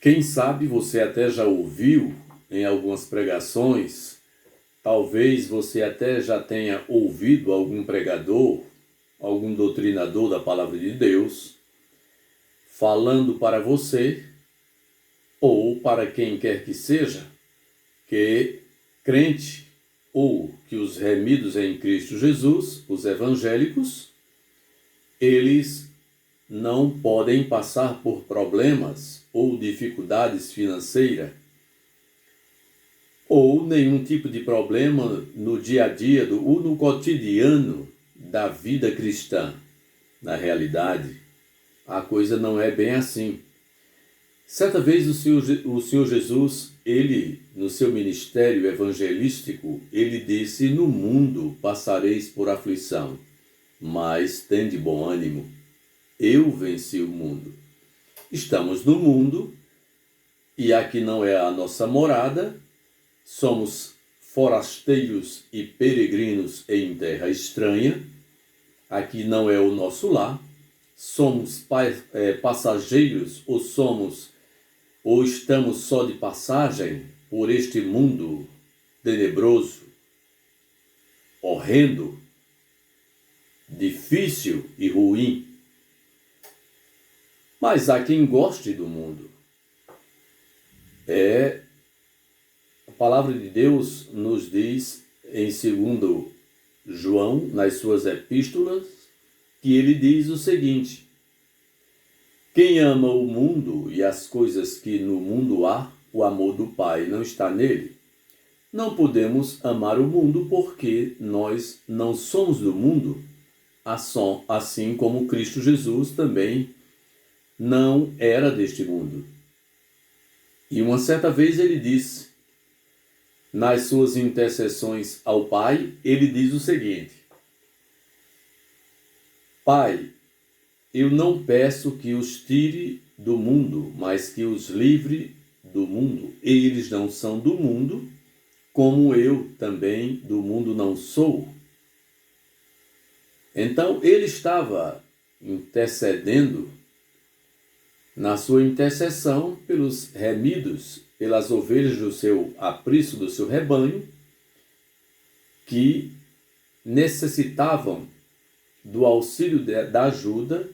Quem sabe você até já ouviu em algumas pregações, talvez você até já tenha ouvido algum pregador, algum doutrinador da palavra de Deus, falando para você, ou para quem quer que seja, que crente ou que os remidos em Cristo Jesus, os evangélicos, eles não podem passar por problemas ou dificuldades financeiras ou nenhum tipo de problema no dia a dia ou no cotidiano da vida cristã. Na realidade, a coisa não é bem assim. Certa vez o Senhor Jesus, ele, no seu ministério evangelístico, ele disse: "No mundo passareis por aflição, mas tende bom ânimo. Eu venci o mundo." Estamos no mundo e aqui não é a nossa morada, somos forasteiros e peregrinos em terra estranha, aqui não é o nosso lar, somos passageiros ou estamos só de passagem por este mundo tenebroso, horrendo, difícil e ruim. Mas há quem goste do mundo. A palavra de Deus nos diz em 2 João, nas suas epístolas, que ele diz o seguinte: "Quem ama o mundo e as coisas que no mundo há, o amor do Pai não está nele. Não podemos amar o mundo porque nós não somos do mundo, assim como Cristo Jesus também não era deste mundo." E uma certa vez ele disse, nas suas intercessões ao Pai, ele diz o seguinte: "Pai, eu não peço que os tire do mundo, mas que os livre do mundo. Eles não são do mundo, como eu também do mundo não sou." Então ele estava intercedendo na sua intercessão pelos remidos, pelas ovelhas do seu aprisco, do seu rebanho, que necessitavam do auxílio da ajuda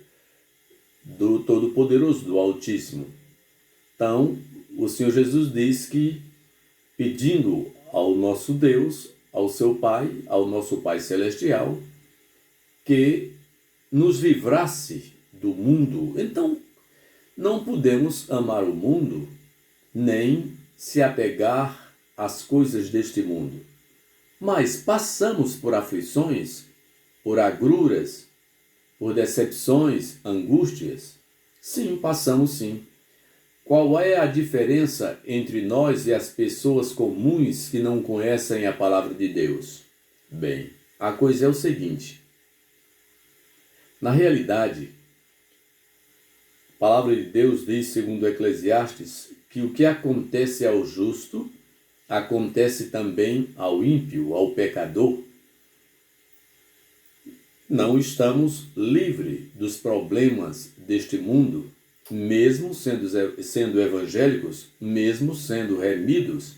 do Todo-Poderoso, do Altíssimo. Então, o Senhor Jesus diz que, pedindo ao nosso Deus, ao seu Pai, ao nosso Pai Celestial, que nos livrasse do mundo. Então, não podemos amar o mundo, nem se apegar às coisas deste mundo. Mas passamos por aflições, por agruras, por decepções, angústias. Sim, passamos sim. Qual é a diferença entre nós e as pessoas comuns que não conhecem a palavra de Deus? Bem, a coisa é o seguinte. Na realidade, a palavra de Deus diz, segundo Eclesiastes, que o que acontece ao justo, acontece também ao ímpio, ao pecador. Não estamos livres dos problemas deste mundo, mesmo sendo evangélicos, mesmo sendo remidos,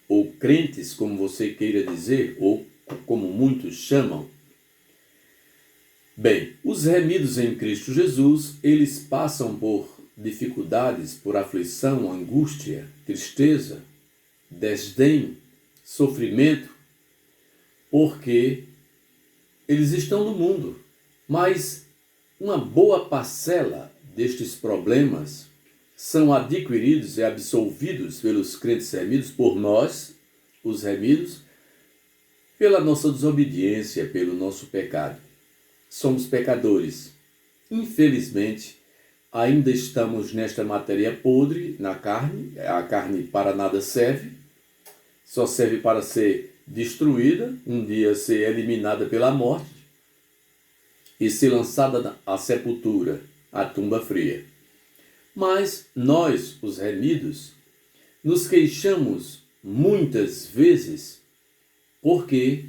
ou crentes, como você queira dizer, ou como muitos chamam. Bem, os remidos em Cristo Jesus, eles passam por dificuldades, por aflição, angústia, tristeza, desdém, sofrimento, porque eles estão no mundo. Mas uma boa parcela destes problemas são adquiridos e absolvidos pelos crentes remidos, por nós, os remidos, pela nossa desobediência, pelo nosso pecado. Somos pecadores. Infelizmente, ainda estamos nesta matéria podre, na carne. A carne para nada serve, só serve para ser destruída, um dia ser eliminada pela morte e ser lançada à sepultura, à tumba fria. Mas nós, os remidos, nos queixamos muitas vezes porque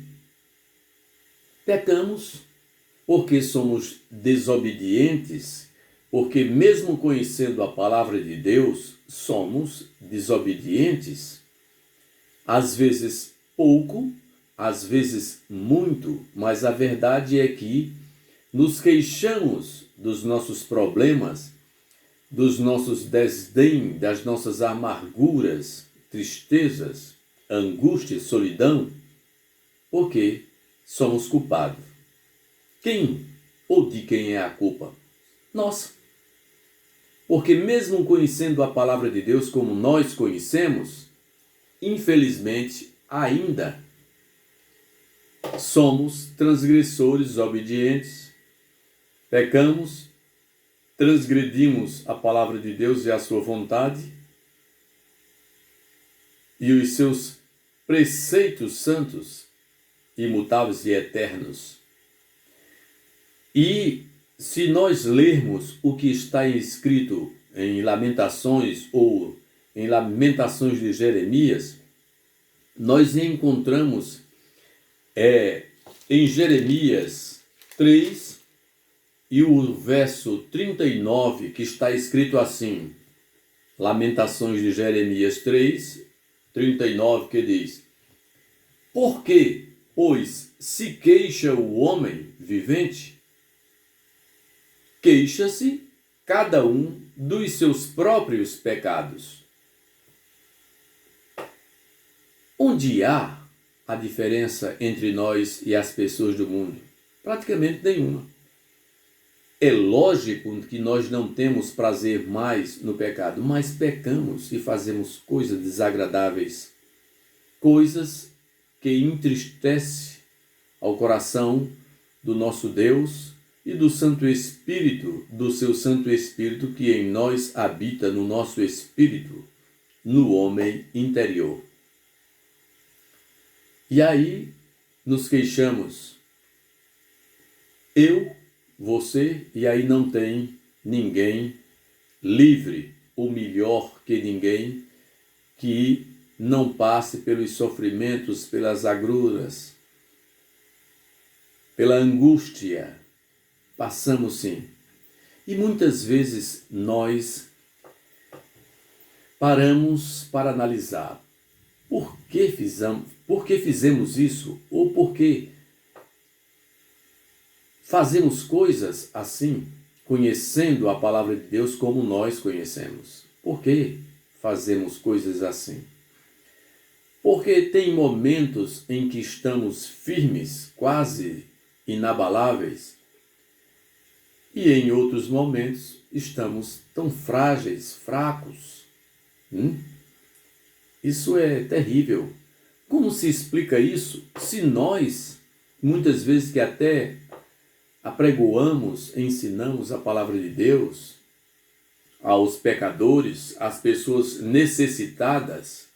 pecamos, porque somos desobedientes, Porque mesmo conhecendo a palavra de Deus, somos desobedientes. Às vezes pouco, às vezes muito, mas a verdade é que nos queixamos dos nossos problemas, dos nossos desdém, das nossas amarguras, tristezas, angústias, solidão, porque somos culpados. Quem ou de quem é a culpa? Nossa. Porque mesmo conhecendo a palavra de Deus como nós conhecemos, infelizmente ainda somos transgressores obedientes, pecamos, transgredimos a palavra de Deus e a sua vontade e os seus preceitos santos, imutáveis e eternos. E se nós lermos o que está escrito em Lamentações ou em Lamentações de Jeremias, nós encontramos em Jeremias 3 e o verso 39, que está escrito assim, Lamentações de Jeremias 3, 39, que diz: Por que, pois, se queixa o homem vivente? Queixa-se cada um dos seus próprios pecados. Onde há a diferença entre nós e as pessoas do mundo? Praticamente nenhuma. É lógico que nós não temos prazer mais no pecado, mas pecamos e fazemos coisas desagradáveis, coisas que entristecem ao coração do nosso Deus e do Santo Espírito, do seu Santo Espírito que em nós habita, no nosso espírito, no homem interior. E aí nos queixamos. Eu, você, e aí não tem ninguém livre ou melhor que ninguém que não passe pelos sofrimentos, pelas agruras, pela angústia. Passamos sim. E muitas vezes nós paramos para analisar por que fizemos isso ou por que fazemos coisas assim, conhecendo a palavra de Deus como nós conhecemos. Por que fazemos coisas assim? Porque tem momentos em que estamos firmes, quase inabaláveis, e em outros momentos estamos tão frágeis, fracos. Isso é terrível. Como se explica isso se nós, muitas vezes que até apregoamos, ensinamos a palavra de Deus aos pecadores, às pessoas necessitadas,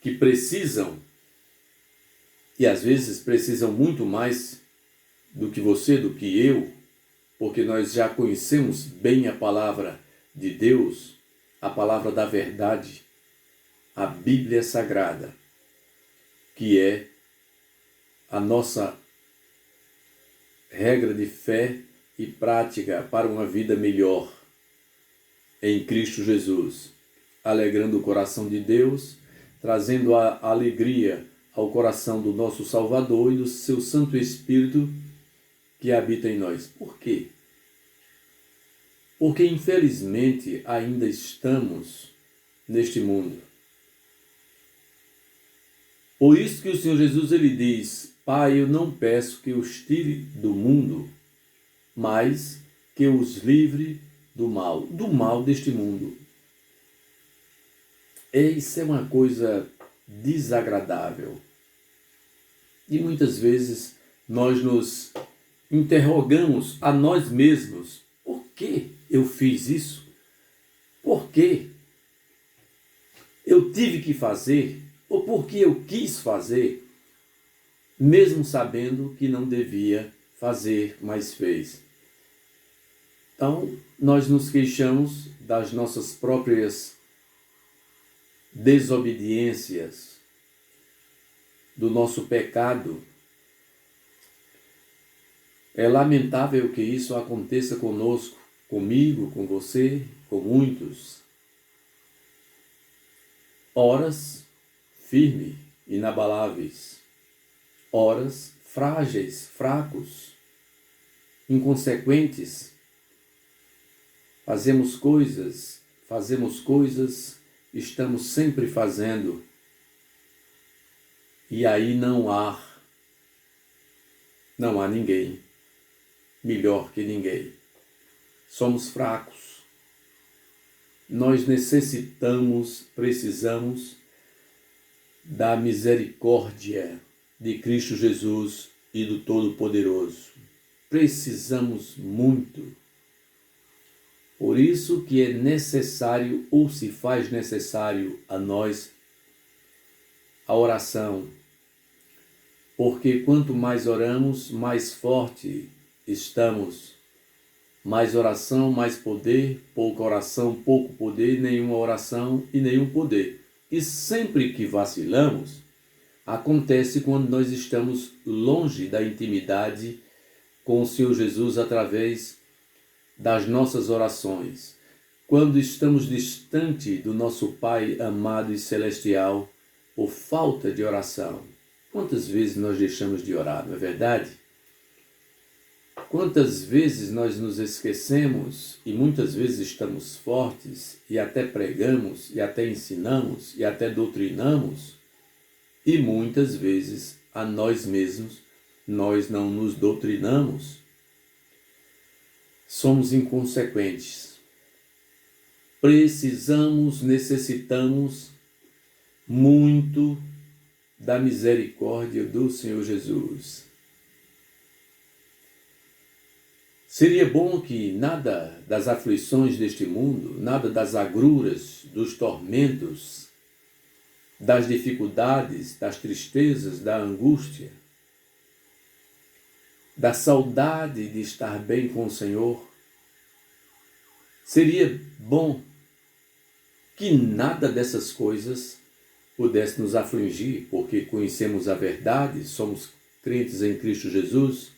que precisam, e às vezes precisam muito mais do que você, do que eu, porque nós já conhecemos bem a palavra de Deus, a palavra da verdade, a Bíblia Sagrada, que é a nossa regra de fé e prática para uma vida melhor em Cristo Jesus, alegrando o coração de Deus, trazendo a alegria ao coração do nosso Salvador e do seu Santo Espírito que habita em nós. Por quê? Porque infelizmente ainda estamos neste mundo. Por isso que o Senhor Jesus ele diz: Pai, eu não peço que os tire do mundo, mas que os livre do mal deste mundo. Isso é uma coisa desagradável. E muitas vezes nós nos interrogamos a nós mesmos: por que eu fiz isso? Por que eu tive que fazer? Ou por que eu quis fazer? Mesmo sabendo que não devia fazer, mas fez. Então, nós nos queixamos das nossas próprias desobediências, do nosso pecado. É lamentável que isso aconteça conosco, comigo, com você, com muitos. Horas firmes, inabaláveis. Horas frágeis, fracos, inconsequentes. Fazemos coisas, estamos sempre fazendo. E aí não há ninguém melhor que ninguém. Somos fracos. Nós precisamos da misericórdia de Cristo Jesus e do Todo-Poderoso. Precisamos muito. Por isso que é necessário, ou se faz necessário a nós, a oração. Porque quanto mais oramos, mais forte estamos. Mais oração, mais poder, pouca oração, pouco poder, nenhuma oração e nenhum poder. E sempre que vacilamos, acontece quando nós estamos longe da intimidade com o Senhor Jesus através das nossas orações. Quando estamos distante do nosso Pai amado e celestial por falta de oração. Quantas vezes nós deixamos de orar, não é verdade? Quantas vezes nós nos esquecemos e muitas vezes estamos fortes e até pregamos e até ensinamos e até doutrinamos e muitas vezes a nós mesmos nós não nos doutrinamos. Somos inconsequentes. Necessitamos muito da misericórdia do Senhor Jesus. Seria bom que nada das aflições deste mundo, nada das agruras, dos tormentos, das dificuldades, das tristezas, da angústia, da saudade de estar bem com o Senhor, seria bom que nada dessas coisas pudesse nos afligir, porque conhecemos a verdade, somos crentes em Cristo Jesus,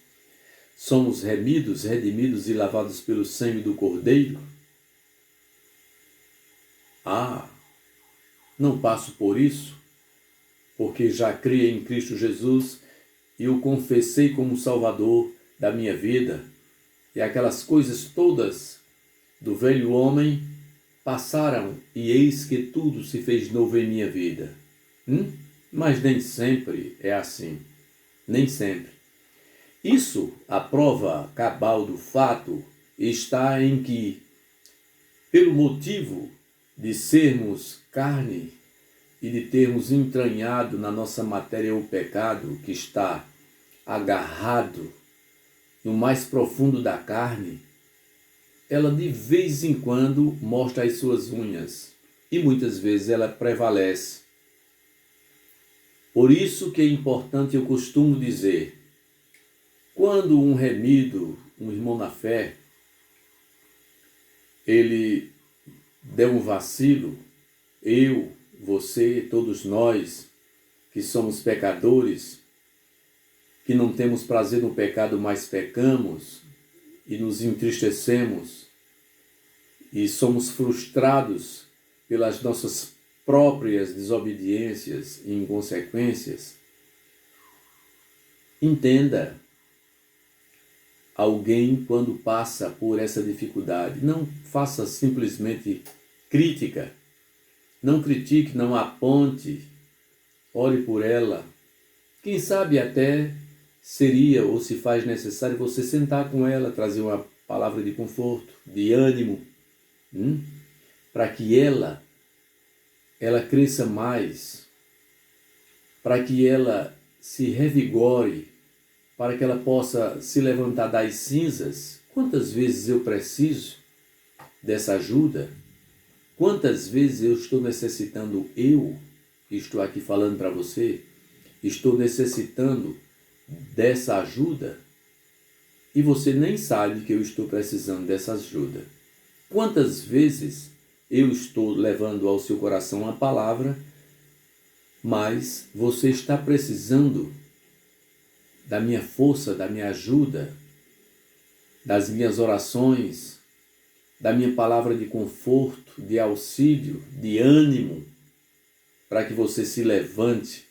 somos remidos, redimidos e lavados pelo sangue do Cordeiro. Não passo por isso, porque já criei em Cristo Jesus e o confessei como Salvador da minha vida. E aquelas coisas todas do velho homem passaram e eis que tudo se fez novo em minha vida. Mas nem sempre é assim. Nem sempre. Isso, a prova cabal do fato, está em que, pelo motivo de sermos carne e de termos entranhado na nossa matéria o pecado que está agarrado no mais profundo da carne, ela de vez em quando mostra as suas unhas e muitas vezes ela prevalece. Por isso que é importante, eu costumo dizer, quando um remido, um irmão na fé, ele der um vacilo, eu, você, todos nós que somos pecadores, que não temos prazer no pecado, mas pecamos e nos entristecemos e somos frustrados pelas nossas próprias desobediências e inconsequências. Entenda, alguém quando passa por essa dificuldade, não faça simplesmente crítica, não critique, não aponte, ore por ela. Quem sabe até seria ou se faz necessário você sentar com ela, trazer uma palavra de conforto, de ânimo, para que ela cresça mais, para que ela se revigore, para que ela possa se levantar das cinzas. Quantas vezes eu preciso dessa ajuda? Quantas vezes eu estou necessitando, eu que estou aqui falando para você, estou necessitando dessa ajuda e você nem sabe que eu estou precisando dessa ajuda. Quantas vezes eu estou levando ao seu coração a palavra, mas você está precisando da minha força, da minha ajuda, das minhas orações, da minha palavra de conforto, de auxílio, de ânimo, para que você se levante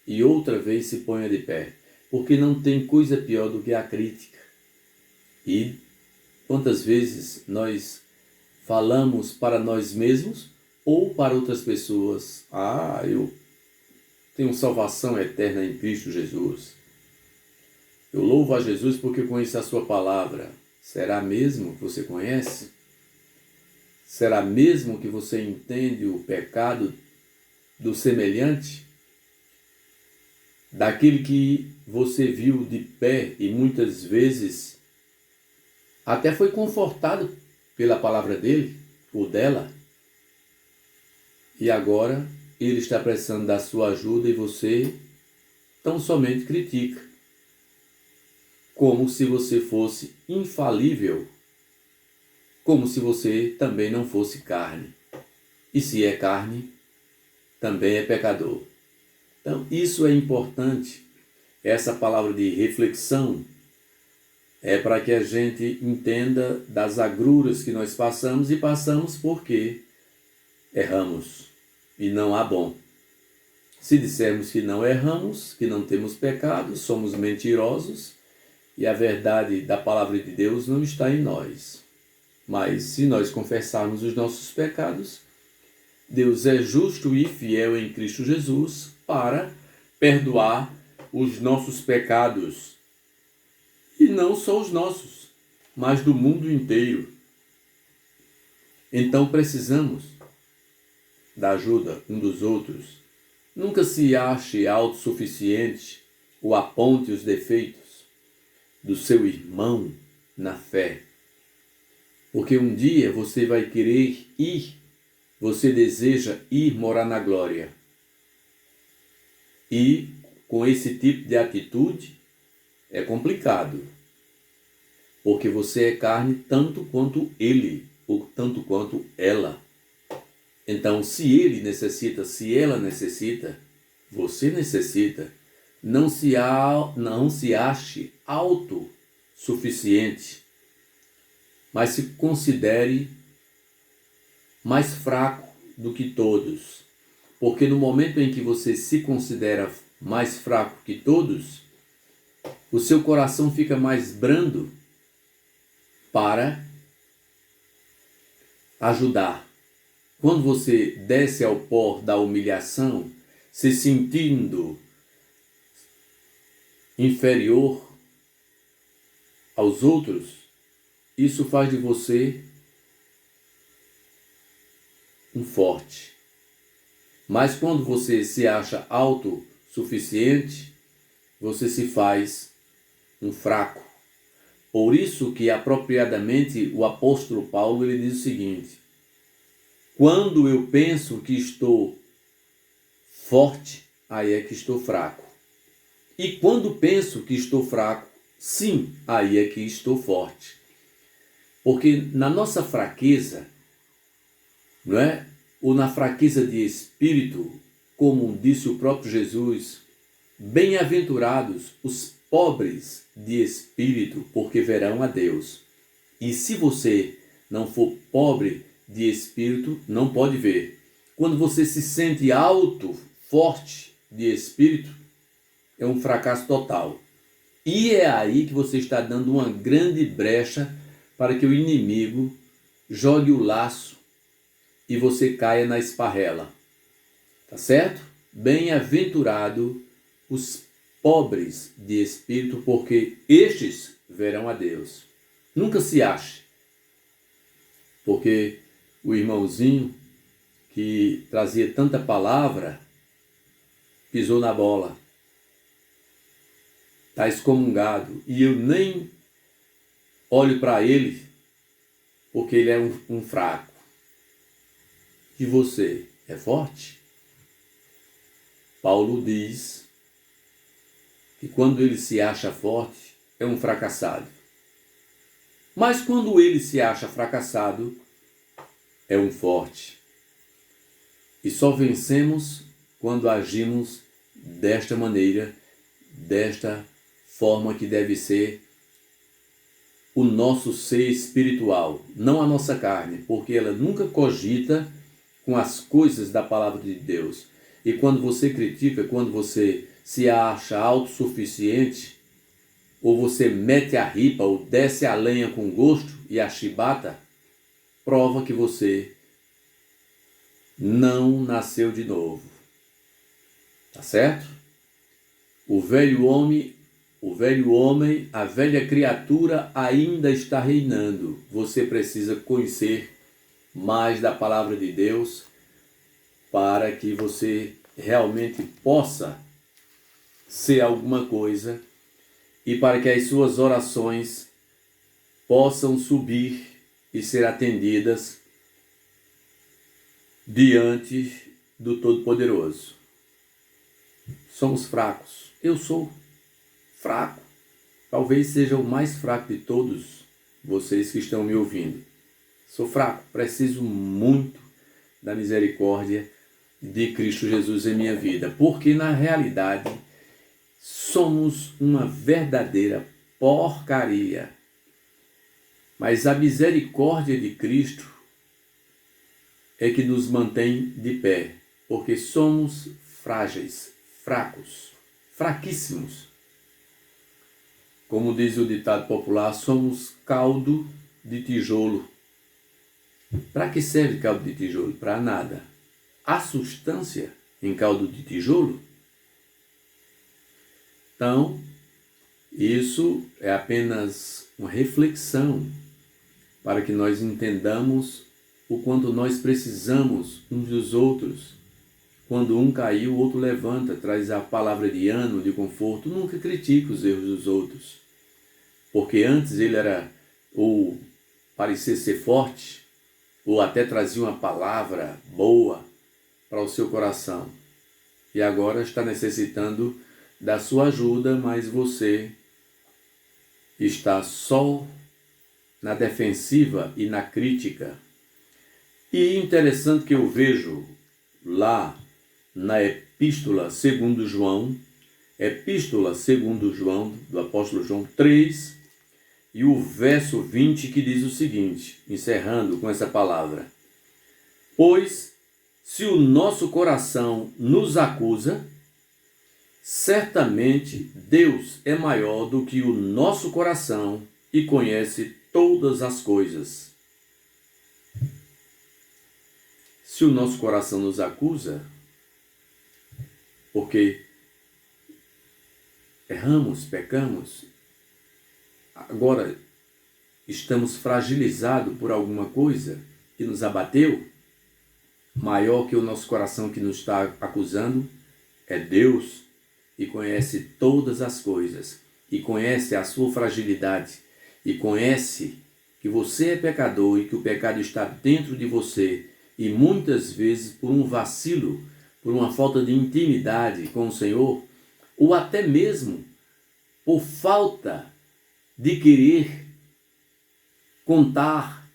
e outra vez se ponha de pé. Porque não tem coisa pior do que a crítica. E quantas vezes nós falamos para nós mesmos ou para outras pessoas: ah, eu tenho salvação eterna em Cristo Jesus. Eu louvo a Jesus porque eu conheço a sua palavra. Será mesmo que você conhece? Será mesmo que você entende o pecado do semelhante? Daquele que você viu de pé e muitas vezes até foi confortado pela palavra dele ou dela. E agora ele está precisando da sua ajuda e você tão somente critica. Como se você fosse infalível. Como se você também não fosse carne. E se é carne, também é pecador. Então, isso é importante. Essa palavra de reflexão é para que a gente entenda das agruras que nós passamos e passamos porque erramos. E não há bom. Se dissermos que não erramos, que não temos pecado, somos mentirosos e a verdade da palavra de Deus não está em nós. Mas se nós confessarmos os nossos pecados, Deus é justo e fiel em Cristo Jesus para perdoar os nossos pecados. E não só os nossos, mas do mundo inteiro. Então precisamos da ajuda um dos outros. Nunca se ache autossuficiente ou aponte os defeitos do seu irmão na fé. Porque um dia você vai querer ir, você deseja ir morar na glória. E com esse tipo de atitude é complicado. Porque você é carne tanto quanto ele, ou tanto quanto ela. Então, se ele necessita, se ela necessita, você necessita, não se ache autossuficiente, mas se considere mais fraco do que todos. Porque no momento em que você se considera mais fraco que todos, o seu coração fica mais brando para ajudar. Quando você desce ao pó da humilhação, se sentindo inferior aos outros, isso faz de você um forte. Mas quando você se acha autossuficiente, você se faz um fraco. Por isso que apropriadamente o apóstolo Paulo ele diz o seguinte: quando eu penso que estou forte, aí é que estou fraco. E quando penso que estou fraco, sim, aí é que estou forte. Porque na nossa fraqueza, não é? Ou na fraqueza de espírito, como disse o próprio Jesus, bem-aventurados os pobres de espírito, porque verão a Deus. E se você não for pobre de espírito, não pode ver. Quando você se sente alto, forte de espírito, é um fracasso total. E é aí que você está dando uma grande brecha para que o inimigo jogue o laço e você caia na esparrela. Tá certo? Bem-aventurado os pobres de espírito, porque estes verão a Deus. Nunca se ache, porque o irmãozinho que trazia tanta palavra pisou na bola, está excomungado, e eu nem olho para ele porque ele é um fraco. E você é forte? Paulo diz que quando ele se acha forte, é um fracassado. Mas quando ele se acha fracassado, é um forte. E só vencemos quando agimos desta maneira, desta forma que deve ser o nosso ser espiritual, não a nossa carne, porque ela nunca cogita com as coisas da palavra de Deus. E quando você critica, quando você se acha autossuficiente, ou você mete a ripa ou desce a lenha com gosto e a chibata, prova que você não nasceu de novo. Tá certo? O velho homem, a velha criatura ainda está reinando. Você precisa conhecer mais da palavra de Deus para que você realmente possa ser alguma coisa e para que as suas orações possam subir e ser atendidas diante do Todo-Poderoso. Somos fracos. Eu sou fraco. Talvez seja o mais fraco de todos vocês que estão me ouvindo. Sou fraco. Preciso muito da misericórdia de Cristo Jesus em minha vida. Porque na realidade somos uma verdadeira porcaria. Mas a misericórdia de Cristo é que nos mantém de pé. Porque somos frágeis, fracos, fraquíssimos. Como diz o ditado popular, somos caldo de tijolo. Para que serve caldo de tijolo? Para nada. Há substância em caldo de tijolo? Então, isso é apenas uma reflexão para que nós entendamos o quanto nós precisamos uns dos outros. Quando um caiu, o outro levanta, traz a palavra de ânimo, de conforto. Nunca critique os erros dos outros. Porque antes ele era, ou parecia ser forte, ou até trazia uma palavra boa para o seu coração. E agora está necessitando da sua ajuda, mas você está só na defensiva e na crítica. E interessante que eu vejo lá na Epístola segundo João, do apóstolo João 3, e o verso 20 que diz o seguinte, encerrando com essa palavra: pois se o nosso coração nos acusa, certamente Deus é maior do que o nosso coração e conhece todas as coisas. Se o nosso coração nos acusa, porque erramos, pecamos, agora estamos fragilizados por alguma coisa que nos abateu, maior que o nosso coração que nos está acusando é Deus, e conhece todas as coisas, e conhece a sua fragilidade, e conhece que você é pecador e que o pecado está dentro de você, e muitas vezes por um vacilo, por uma falta de intimidade com o Senhor, ou até mesmo por falta de querer contar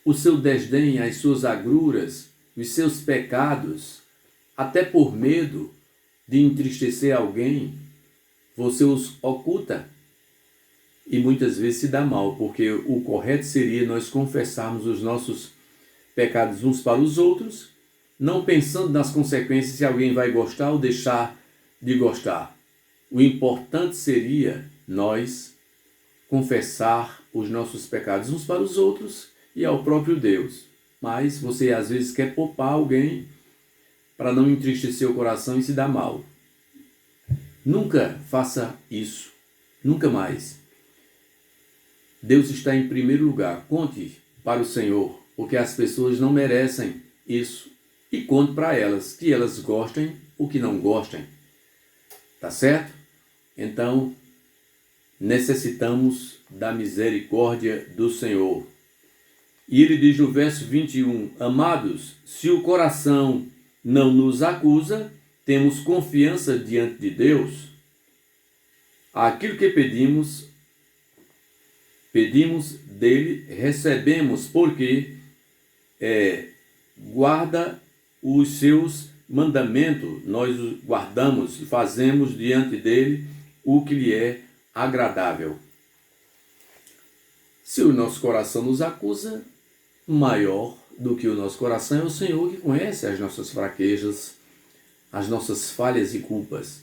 o seu desdém, as suas agruras, os seus pecados, até por medo de entristecer alguém, você os oculta e muitas vezes se dá mal, porque o correto seria nós confessarmos os nossos pecados uns para os outros, não pensando nas consequências se alguém vai gostar ou deixar de gostar. O importante seria nós confessar os nossos pecados uns para os outros e ao próprio Deus. Mas você às vezes quer poupar alguém para não entristecer o coração e se dar mal. Nunca faça isso. Nunca mais. Deus está em primeiro lugar. Conte para o Senhor, porque as pessoas não merecem isso. E conte para elas, que elas gostem ou que não gostem. Tá certo? Então, necessitamos da misericórdia do Senhor. E ele diz no verso 21, amados, se o coração não nos acusa, temos confiança diante de Deus. Aquilo que pedimos dele, recebemos, porque guarda os seus mandamentos, nós os guardamos e fazemos diante dele o que lhe é agradável. Se o nosso coração nos acusa, maior do que o nosso coração é o Senhor, que conhece as nossas fraquezas, as nossas falhas e culpas.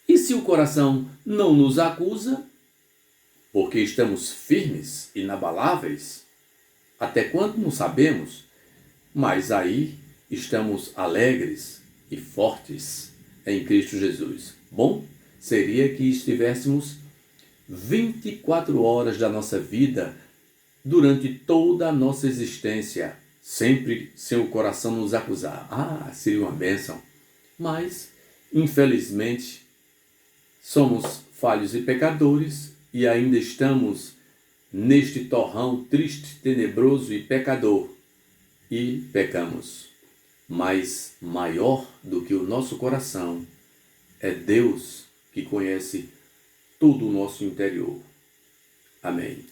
E se o coração não nos acusa, porque estamos firmes, inabaláveis, até quando não sabemos, mas aí estamos alegres e fortes em Cristo Jesus. Bom seria que estivéssemos 24 horas da nossa vida, durante toda a nossa existência, sempre sem o coração nos acusar. Seria uma bênção. Mas, infelizmente, somos falhos e pecadores e ainda estamos neste torrão triste, tenebroso e pecador. E pecamos. Mas maior do que o nosso coração é Deus, que conhece todo o nosso interior. Amém.